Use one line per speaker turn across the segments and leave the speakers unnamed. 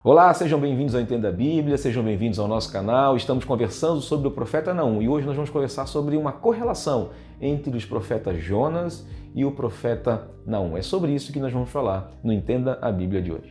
Olá, sejam bem-vindos ao Entenda a Bíblia, sejam bem-vindos ao nosso canal. Estamos conversando sobre o profeta Naum e hoje nós vamos conversar sobre uma correlação entre os profetas Jonas e o profeta Naum. É sobre isso que nós vamos falar no Entenda a Bíblia de hoje.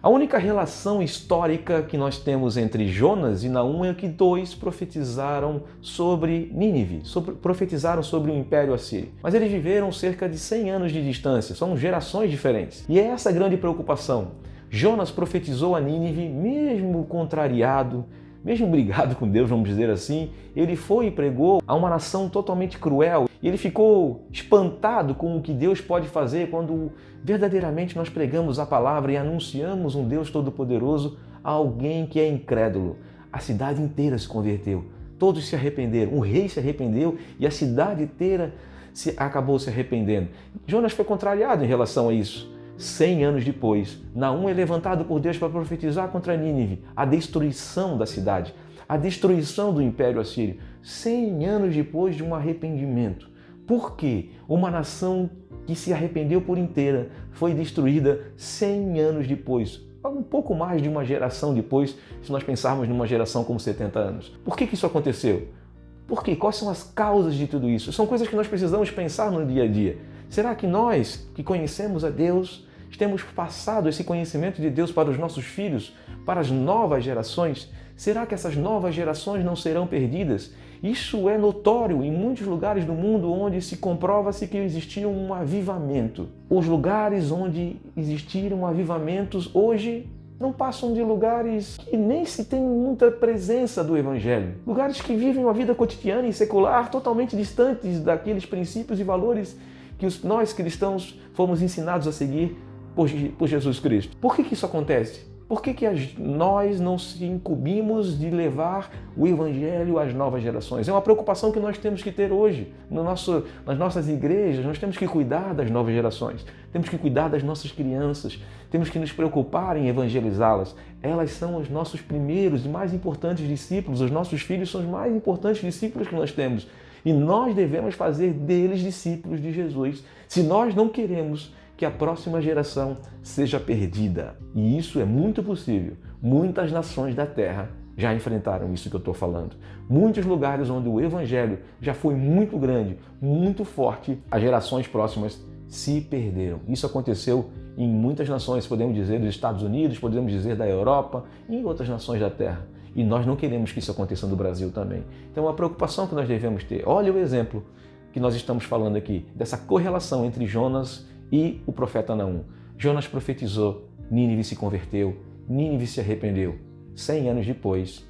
A única relação histórica que nós temos entre Jonas e Naum é que dois profetizaram sobre Nínive, profetizaram sobre o Império Assírio. Mas eles viveram cerca de 100 anos de distância, são gerações diferentes. E é essa a grande preocupação. Jonas profetizou a Nínive, mesmo contrariado, mesmo brigado com Deus, vamos dizer assim, ele foi e pregou a uma nação totalmente cruel. E ele ficou espantado com o que Deus pode fazer quando verdadeiramente nós pregamos a palavra e anunciamos um Deus todo-poderoso a alguém que é incrédulo. A cidade inteira se converteu, todos se arrependeram, o rei se arrependeu e a cidade inteira acabou se arrependendo. Jonas foi contrariado em relação a isso. 100 anos depois, Naum é levantado por Deus para profetizar contra Nínive, a destruição da cidade, a destruição do Império Assírio, 100 anos depois de um arrependimento. Por quê? Uma nação que se arrependeu por inteira foi destruída 100 anos depois, um pouco mais de uma geração depois, se nós pensarmos numa geração como 70 anos. Por que isso aconteceu? Por quê? Quais são as causas de tudo isso? São coisas que nós precisamos pensar no dia a dia. Será que nós, que conhecemos a Deus, temos passado esse conhecimento de Deus para os nossos filhos, para as novas gerações? Será que essas novas gerações não serão perdidas? Isso é notório em muitos lugares do mundo onde se comprova-se que existia um avivamento. Os lugares onde existiram avivamentos hoje não passam de lugares que nem se tem muita presença do Evangelho. Lugares que vivem uma vida cotidiana e secular totalmente distantes daqueles princípios e valores que nós cristãos fomos ensinados a seguir por Jesus Cristo. Por que isso acontece? Por que nós não se incumbimos de levar o Evangelho às novas gerações? É uma preocupação que nós temos que ter hoje. Nas nossas igrejas, nós temos que cuidar das novas gerações. Temos que cuidar das nossas crianças. Temos que nos preocupar em evangelizá-las. Elas são os nossos primeiros e mais importantes discípulos. Os nossos filhos são os mais importantes discípulos que nós temos. E nós devemos fazer deles discípulos de Jesus. Se nós não queremos que a próxima geração seja perdida. E isso é muito possível. Muitas nações da Terra já enfrentaram isso que eu estou falando. Muitos lugares onde o Evangelho já foi muito grande, muito forte, as gerações próximas se perderam. Isso aconteceu em muitas nações, podemos dizer dos Estados Unidos, podemos dizer da Europa e em outras nações da Terra. E nós não queremos que isso aconteça no Brasil também. Então é uma preocupação que nós devemos ter. Olha o exemplo que nós estamos falando aqui, dessa correlação entre Jonas e o profeta Naum. Jonas profetizou, Nínive se converteu, Nínive se arrependeu. 100 anos depois,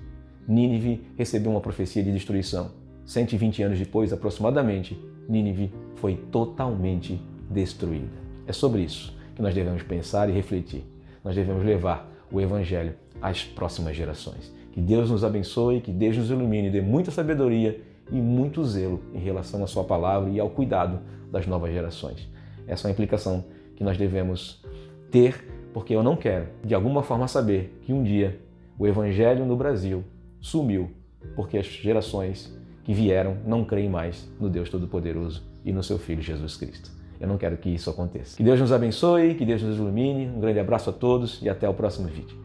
Nínive recebeu uma profecia de destruição. 120 anos depois, aproximadamente, Nínive foi totalmente destruída. É sobre isso que nós devemos pensar e refletir. Nós devemos levar o Evangelho às próximas gerações. Que Deus nos abençoe, que Deus nos ilumine, dê muita sabedoria e muito zelo em relação à sua palavra e ao cuidado das novas gerações. Essa é uma implicação que nós devemos ter, porque eu não quero, de alguma forma, saber que um dia o Evangelho no Brasil sumiu, porque as gerações que vieram não creem mais no Deus Todo-Poderoso e no seu Filho Jesus Cristo. Eu não quero que isso aconteça. Que Deus nos abençoe, que Deus nos ilumine. Um grande abraço a todos e até o próximo vídeo.